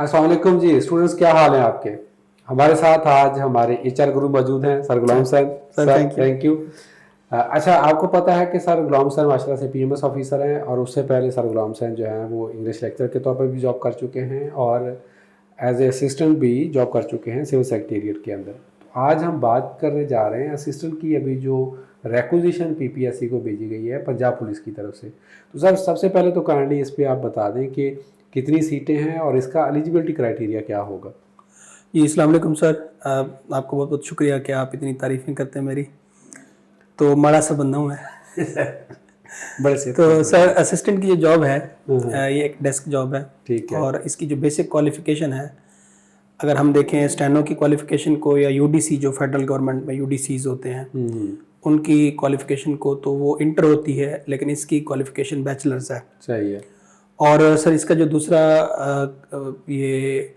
अस्सलाम वालेकुम जी स्टूडेंट्स, क्या हाल है आपके। हमारे साथ आज हमारे एचआर गुरु मौजूद हैं sir Ghulam sir. Sir thank you. Thank you. अच्छा, आपको पता है कि सर गुलाम सर माशाल्लाह से पीएमएस ऑफिसर हैं और उससे पहले सर गुलाम सर जो हैं वो इंग्लिश लेक्चर के तौर पर भी जॉब कर चुके हैं और एज ए असिस्टेंट भी जॉब कर चुके हैं सिविल सेक्रेटेरिएट के अंदर। तो आज हम बात करने जा रहे हैं असिस्टेंट की। अभी जो रिक्विजिशन पीपीएससी को भेजी गई है पंजाब पुलिस की तरफ से, तो सर सबसे पहले तो काइंडली इस पर आप बता दें कि कितनी सीटें हैं और इसका एलिजिबिलिटी क्राइटेरिया क्या होगा। जी अस्सलाम वालेकुम सर, आपको बहुत बहुत शुक्रिया कि आप इतनी तारीफ़ें करते हैं मेरी। तो माड़ा सा बंदा हूँ मैं। बड़े से तो सर असिस्टेंट की जो जॉब है ये एक डेस्क जॉब है। ठीक है। और इसकी जो बेसिक क्वालिफ़िकेशन है, अगर हम देखें स्टेनो की क्वालिफ़िकेशन को या यूडीसी जो फेडरल गवर्नमेंट में यूडीसीज होते हैं उनकी क्वालिफ़िकेशन को, तो वो इंटर होती है, लेकिन इसकी क्वालिफ़िकेशन बैचलर्स है। सही है। और सर इसका जो दूसरा ये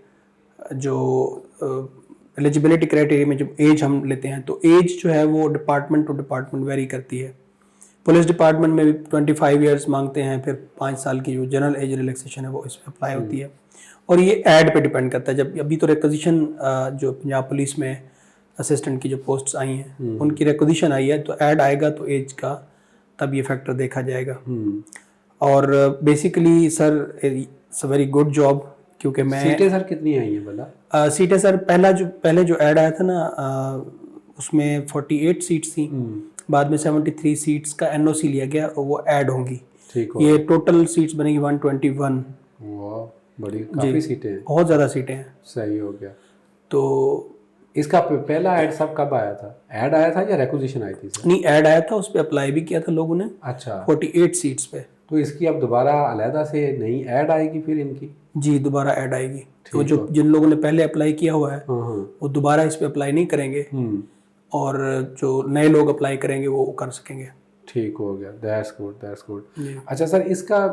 जो एलिजिबिलिटी क्राइटेरिया में जब एज हम लेते हैं, तो एज जो है वो डिपार्टमेंट टू डिपार्टमेंट वेरी करती है। पुलिस डिपार्टमेंट में भी 25 इयर्स मांगते हैं, फिर 5 साल की जो जनरल एज रिलैक्सेशन है वो इसमें अप्लाई होती है। और ये ऐड पे डिपेंड करता है। जब अभी तो रिक्विजिशन जो पंजाब पुलिस में असिस्टेंट की जो पोस्ट्स आई हैं उनकी रिक्विजिशन आई है, तो ऐड आएगा तो एज का तब ये फैक्टर देखा जाएगा। और basically sir it's a very good job, क्योंकि मैं सीटें सर कितनी आई हैं भला। सीटें सर पहले जो ऐड आया था ना, उसमें 48 सीट्स थी। बाद में 73 सीट्स का एनओसी लिया गया और वो ऐड होंगी। ठीक हो। ये टोटल सीट्स बनेगी 121। वाह, बड़ी काफ़ी सीटें हैं। बहुत ज़्यादा सीटें हैं। सही हो गया। तो इसका पहला ऐड सब कब आया था? ऐड आया था या रिक्विजिशन आई थी सर? नहीं, ऐड आया था, उस पर अप्लाई भी किया था लोगों ने। अच्छा। 48 सीट्स पे। तो इसकी अब दोबारा अलहदा से नई ऐड आएगी फिर इनकी? जी दोबारा ऐड आएगी। तो जो जिन लोगों ने पहले अप्लाई किया हुआ है वो दोबारा इस पे अप्लाई नहीं करेंगे, और जो नए लोग अप्लाई करेंगे वो कर सकेंगे। ठीक हो गया। That's good, that's good. अच्छा सर, इसका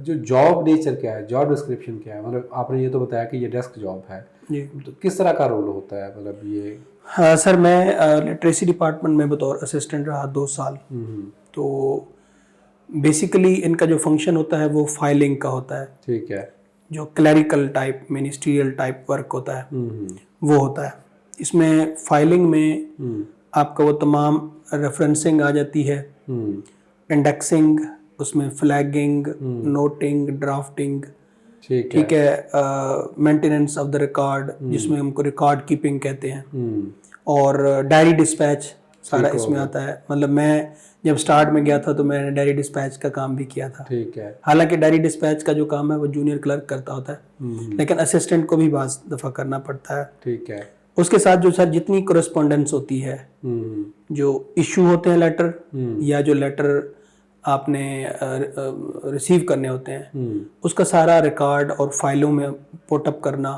जो जॉब नेचर क्या है, जॉब डिस्क्रिप्शन क्या है? मतलब आपने ये तो बताया कि ये डेस्क जॉब है जी। तो किस तरह का रोल होता है, मतलब ये? हाँ सर, मैं लिटरेसी डिपार्टमेंट में बतौर असिस्टेंट रहा 2 साल। तो बेसिकली इनका जो फंक्शन होता है वो फाइलिंग का होता है। ठीक है। जो clerical type ministerial type work होता है वो होता है। इसमें फाइलिंग में आपका वो तमाम रेफरेंसिंग आ जाती है, इंडेक्सिंग, उसमें फ्लैगिंग, नोटिंग, ड्राफ्टिंग, ठीक है, मेंटेनेंस ऑफ द रिकॉर्ड जिसमें हमको रिकॉर्ड कीपिंग कहते हैं, और डायरी डिस्पैच सारा इसमें आता है। मतलब मैं जब स्टार्ट में गया था तो मैंने डायरी डिस्पैच का काम भी किया था। ठीक है। हालांकि डायरी डिस्पैच का जो काम है वो जूनियर क्लर्क करता होता है, लेकिन असिस्टेंट को भी बाज़ दफ़ा करना पड़ता है। ठीक है। उसके साथ जो सर जितनी कोरेस्पोंडेंस होती है, जो इशू होते हैं लेटर, या जो लेटर आपने रिसीव करने होते हैं, उसका सारा रिकॉर्ड और फाइलों में पुटअप करना।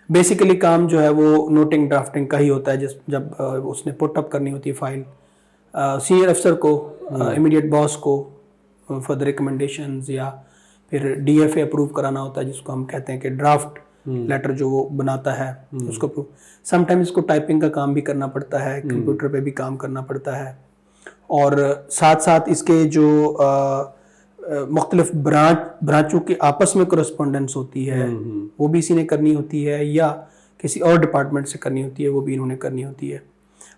बेसिकली काम जो है वो नोटिंग ड्राफ्टिंग का ही होता है। जब उसने पुटअप करनी होती है फाइल सीनियर अफसर को, इमीडिएट बॉस को फॉर द रिकमेंडेशंस, या फिर डीएफए अप्रूव कराना होता है जिसको हम कहते हैं कि ड्राफ्ट लेटर जो वो बनाता है उसको अप्रूव। समटाइम्स इसको टाइपिंग का काम भी करना पड़ता है, कंप्यूटर पे भी काम करना पड़ता है। और साथ साथ इसके जो मुख्तलिफ ब्रांचों के आपस में कोरेस्पोंडेंस होती है वो भी इसी ने करनी होती है, या किसी और डिपार्टमेंट से करनी होती है, वो भी इन्होंने करनी होती है।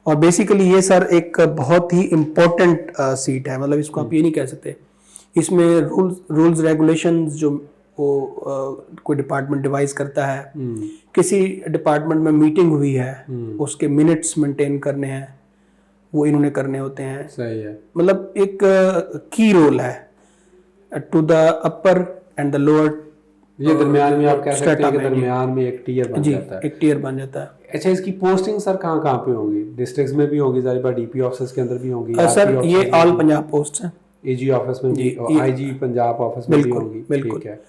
और बेसिकली ये सर एक बहुत ही इम्पोर्टेंट सीट है। मतलब इसको आप ये नहीं कह सकते, इसमें रूल्स रेगुलेशंस जो वो कोई डिपार्टमेंट डिवाइस करता है, किसी डिपार्टमेंट में मीटिंग हुई है उसके मिनट्स मेंटेन करने हैं, वो इन्होंने करने होते हैं। सही है। मतलब एक की रोल है to the upper and the lower. ये दरमियान में आप कह सकते हैं कि दरमियान में एक टीयर बन जाता है। एक टीयर बन जाता है। अच्छा, इसकी पोस्टिंग सर कहाँ कहाँ पे होगी? डिस्ट्रिक्ट्स में भी होगी, ज़ाहिर बात डीपी ऑफिस के अंदर भी होगी? सर ये ऑल पंजाब पोस्ट हैं। एजी ऑफिस में भी और आईजी पंजाब ऑफिस में भी होगी? बिल्कुल। ठीक है।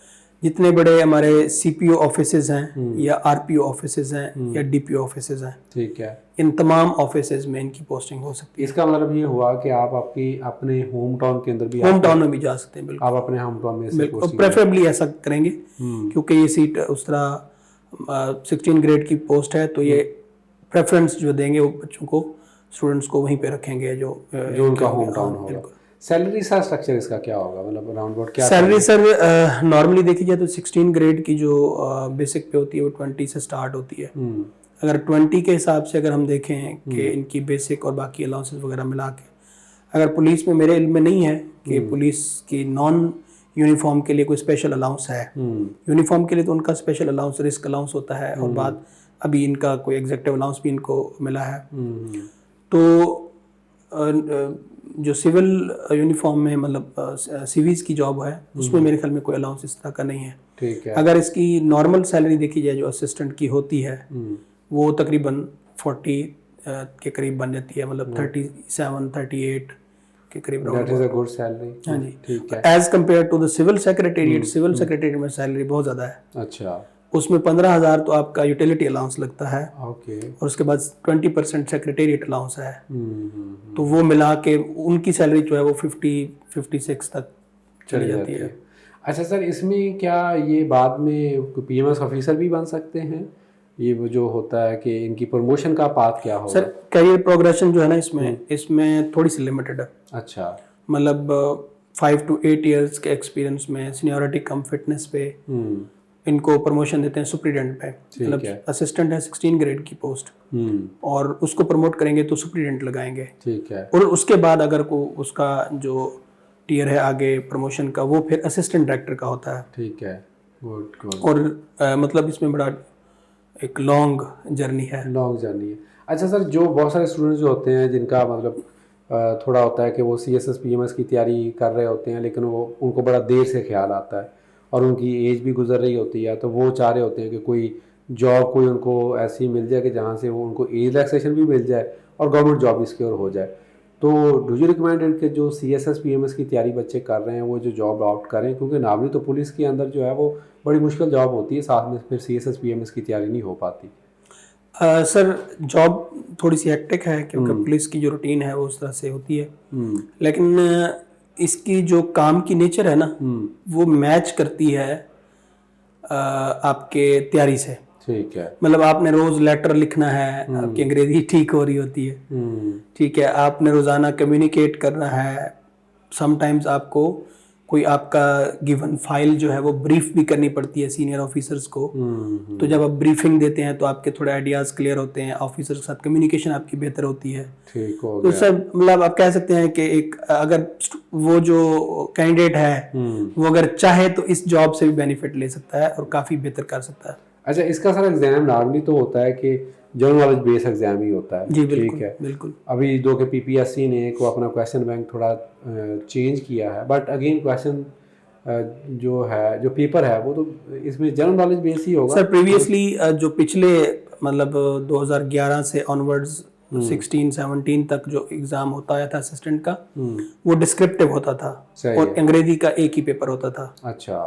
जितने बड़े हमारे सीपीओ ऑफिसेज हैं या आरपीओ ऑफिसेज हैं या डीपीओ ऑफिसेज हैं, ठीक है, इन तमाम ऑफिसेज में इनकी पोस्टिंग हो सकती है। इसका मतलब ये हुआ कि आप आपकी अपने होम टाउन के अंदर भी, होम टाउन में भी जा सकते हैं। बिल्कुल, आप अपने होम टाउन में बिल्कुल प्रेफरेबली ऐसा करेंगे, क्योंकि ये सीट उस तरह 16 ग्रेड की पोस्ट है, तो ये प्रेफरेंस जो देंगे वो बच्चों को, स्टूडेंट्स को वहीं पे रखेंगे जो उनका होम टाउन होगा। सैलरी सा स्ट्रक्चर इसका क्या होगा, मतलब अराउंड अबाउट क्या सैलरी सर नॉर्मली देखी जाए तो 16 ग्रेड की जो बेसिक पे होती है वो 20 से स्टार्ट होती है। अगर 20 के हिसाब से अगर हम देखें कि इनकी बेसिक और बाकी अलाउंसेस वगैरह मिला के, अगर पुलिस में मेरे इल्म में नहीं है कि पुलिस की नॉन यूनिफॉर्म के लिए कोई स्पेशल अलाउंस है। यूनिफॉर्म के लिए तो उनका स्पेशल अलाउंस रिस्क अलाउंस होता है, और बाद अभी इनका कोई एग्जेक्टिव अलाउंस भी इनको मिला है। तो जो सिविल यूनिफॉर्म में मतलब सिविल्स की जॉब है उसमें मेरे ख्याल में कोई अलाउंस इस तरह का नहीं है। ठीक है। अगर इसकी नॉर्मल सैलरी देखी जाए जो असिस्टेंट की होती है वो तकरीबन 40 के करीब बन जाती है, मतलब 37-38 के करीब। That is a good salary. हाँ जी, ठीक है। As compare to the civil secretariat, civil secretariat में सैलरी बहुत ज़्यादा है। अच्छा। उसमें 15,000 तो आपका यूटिलिटी अलाउंस लगता है, ओके। और उसके बाद 20% सेक्रेटेरिएट अलाउंस है। तो वो मिला के उनकी सैलरी जो है वो 50-56 तक चली जाती है। अच्छा सर, इसमें क्या ये बाद में पीएमएस ऑफिसर भी बन सकते हैं? ये वो जो होता है कि इनकी प्रमोशन का पाथ क्या होगा? सर करियर प्रोग्रेशन जो है ना इसमें थोड़ी सी लिमिटेड है। अच्छा। मतलब 5 to 8 ईयर्स के एक्सपीरियंस में सीनियरिटी कम फिटनेस पे इनको प्रमोशन देते हैं सुप्रीडेंट पे। मतलब असिस्टेंट है 16 ग्रेड की पोस्ट, और उसको प्रमोट करेंगे तो सुप्रीडेंट लगाएंगे। ठीक है। और उसके बाद अगर को उसका जो टियर है आगे प्रमोशन का वो फिर असिस्टेंट डायरेक्टर का होता है। ठीक है। Good good. और मतलब इसमें बड़ा एक लॉन्ग जर्नी है। लॉन्ग जर्नी है। अच्छा सर, जो बहुत सारे स्टूडेंट्स जो होते हैं जिनका मतलब थोड़ा होता है कि वो CSS PMS की तैयारी कर रहे होते हैं, लेकिन वो उनको बड़ा देर से ख्याल आता है और उनकी एज भी गुजर रही होती है, तो वो चाह रहे होते हैं कि कोई जॉब कोई उनको ऐसी मिल जाए कि जहाँ से वो उनको एज रिलैक्सेशन भी मिल जाए और गवर्नमेंट जॉब भी सिक्योर हो जाए। तो डू यू रिकमेंडेड कि जो CSS PMS की तैयारी बच्चे कर रहे हैं वो जो जॉब ऑप्ट करें, क्योंकि नॉर्मली तो पुलिस के अंदर जो है वो बड़ी मुश्किल जॉब होती है, साथ में फिर CSS PMS की तैयारी नहीं हो पाती। सर जॉब थोड़ी सी हेक्टिक है क्योंकि पुलिस की जो रूटीन है वो उस तरह से होती है, लेकिन इसकी जो काम की नेचर है ना वो मैच करती है आपके तैयारी से। ठीक है। मतलब आपने रोज लेटर लिखना है, आपकी अंग्रेजी ठीक हो रही होती है। ठीक है। आपने रोजाना कम्युनिकेट करना है, समटाइम्स आपको कोई आपका गिवन फाइल जो है वो ब्रीफ भी करनी पड़ती है सीनियर ऑफिसर्स को। तो जब आप ब्रीफिंग देते हैं तो आपके थोड़े आइडियाज क्लियर होते हैं, ऑफिसर के साथ कम्युनिकेशन आपकी बेहतर होती है। ठीक हो गया। तो सर मतलब आप कह सकते हैं कि एक अगर वो जो कैंडिडेट है वो अगर चाहे तो इस जॉब से भी बेनिफिट ले सकता है और काफ़ी बेहतर कर सकता है। अच्छा, इसका सर एग्जाम नॉर्मली तो होता है कि जनरल नॉलेज बेस एग्जाम ही होता है। जी बिल्कुल। ठीक है। बिल्कुल। अभी 2 के PPSC ने को अपना क्वेश्चन बैंक थोड़ा चेंज किया है, बट अगेन क्वेश्चन जो है जो पेपर है वो तो इसमें जनरल नॉलेज बेस ही होगा। सर प्रीवियसली जो पिछले मतलब 2011 से ऑनवर्ड्स 16-17 तक जो एग्जाम होता आया था असिस्टेंट का वो डिस्क्रिप्टिव होता था और अंग्रेजी का एक ही पेपर होता था। अच्छा।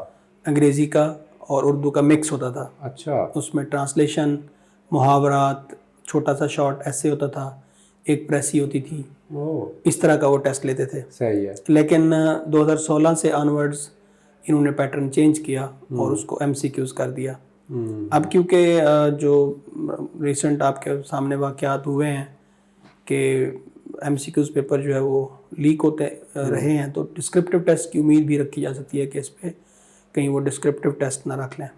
अंग्रेजी का और उर्दू का मिक्स होता था। अच्छा। उसमें ट्रांसलेशन, मुहावरात, छोटा सा शॉर्ट ऐसे होता था, एक प्रेसी होती थी। इस तरह का वो टेस्ट लेते थे। सही है। लेकिन 2016 से ऑनवर्ड्स इन्होंने पैटर्न चेंज किया और उसको MCQs कर दिया। अब क्योंकि जो रिसेंट आपके सामने वाक़यात हुए हैं कि MCQs पेपर जो है वो लीक होते रहे हैं, तो डिस्क्रिप्टिव टेस्ट की उम्मीद भी रखी जा सकती है कि इस पर कहीं वो डिस्क्रिप्टिव टेस्ट ना रख लें।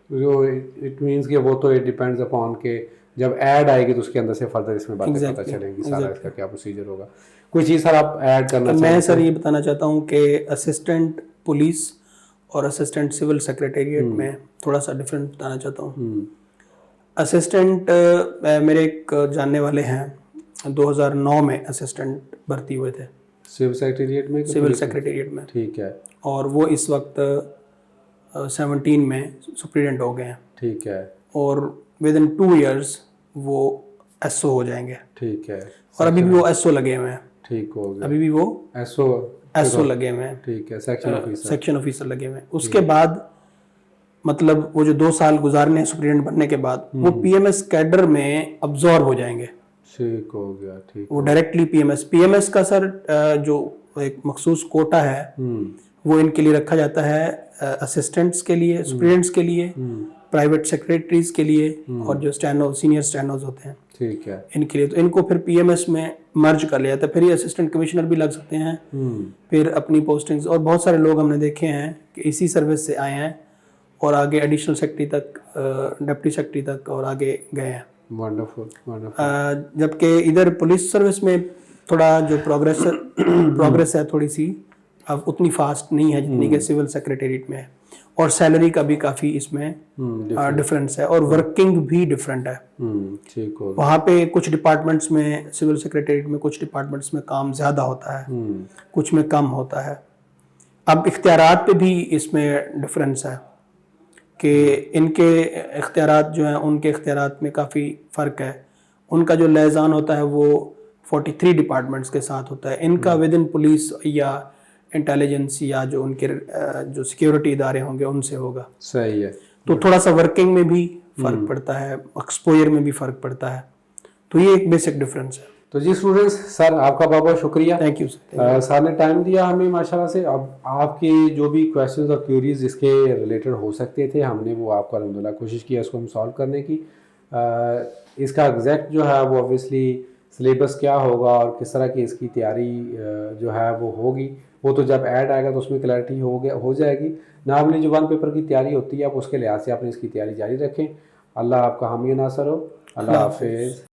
जो इट मीन्स कि वो तो इट डिपेंड्स अपॉन के जब ऐड आएगी तो उसके अंदर से फर्दर इसमें बातें पता चलेंगी सारा इसका क्या प्रोसीजर होगा। कोई चीज़ सर आप ऐड करना मैं सर ये बताना चाहता हूँ कि असिस्टेंट पुलिस और असिस्टेंट सिविल सेक्रेटेरिएट में थोड़ा सा डिफरेंट बताना चाहता हूँ। असिस्टेंट मेरे एक जानने वाले हैं 2009 में असिस्टेंट भर्ती हुए थे सिविल सेक्रेटेरिएट में। सिविल सेक्रेटेरिएट में। ठीक है। और वो इस वक्त 17 में सुप्रीडेंट हो गए हैं। ठीक है। और विद इन 2 ईयर्स वो SO हो जाएंगे। ठीक है। और अभी भी वो SO लगे हुए हैं। ठीक हो गया। अभी भी वो SO लगे हुए हैं। ठीक है। सेक्शन ऑफिसर लगे हुए हैं। उसके बाद मतलब वो जो 2 साल गुजारने हैं सुप्रीडेंट बनने के बाद वो PMS कैडर में अब्जॉर्ब हो जाएंगे। ठीक हो गया। ठीक। वो डायरेक्टली PMS का सर जो एक मखसूस कोटा है वो इनके लिए रखा जाता है असिस्टेंट्स के लिए, सुप्रीडेंट्स के लिए, प्राइवेट सेक्रेटरीज के लिए और जो सीनियर स्टेनोज होते हैं। ठीक है। इनके लिए तो इनको फिर PMS में मर्ज कर लिया था, फिर ये असिस्टेंट कमिश्नर भी लग सकते हैं, फिर अपनी पोस्टिंग्स, और बहुत सारे लोग हमने देखे हैं कि इसी सर्विस से आए हैं और आगे एडिशनल सेक्रेटरी तक, डिप्टी सेक्रेटरी तक और आगे गए हैं। Wonderful wonderful. जबकि इधर पुलिस सर्विस में थोड़ा जो प्रोग्रेस है थोड़ी सी, अब उतनी फास्ट नहीं है जितनी कि सिविल सेक्रेटेरिएट में है, और सैलरी का भी काफ़ी इसमें डिफरेंस है, और वर्किंग भी डिफरेंट है। ठीक हो। वहाँ पे कुछ डिपार्टमेंट्स में, सिविल सेक्रेटेरिएट में कुछ डिपार्टमेंट्स में काम ज़्यादा होता है, कुछ में कम होता है। अब इख्तियारात पे भी इसमें डिफरेंस है कि इनके इख्तियारात जो हैं उनके इख्तियारात में काफ़ी फ़र्क है। उनका जो लियाज़ान होता है वो 43 डिपार्टमेंट्स के साथ होता है, इनका विद इन पुलिस या इंटेलिजेंस या जो उनके जो सिक्योरिटी इदारे होंगे उनसे होगा। सही है। तो थोड़ा सा वर्किंग में भी फ़र्क पड़ता है, एक्सपोजर में भी फ़र्क पड़ता है, तो ये एक बेसिक डिफरेंस है। तो जी स्टूडेंट्स, सर आपका बहुत बहुत शुक्रिया, थैंक यू सर। सर ने टाइम दिया हमें माशाल्लाह से। अब आपके जो भी क्वेश्चंस और क्यूरीज इसके रिलेटेड हो सकते थे, हमने वो आपको अल्हम्दुलिल्लाह कोशिश की उसको हम सॉल्व करने की। इसका एग्जैक्ट जो है वो ऑब्वियसली सिलेबस क्या होगा और किस तरह की इसकी तैयारी जो है वो होगी, वो तो जब ऐड आएगा तो उसमें क्लैरिटी हो जाएगी। नॉर्मली जो 1 पेपर की तैयारी होती है, आप उसके लिहाज से आपने इसकी तैयारी जारी रखें। अल्लाह आपका हामी नासर हो। अल्लाह हाफिज़।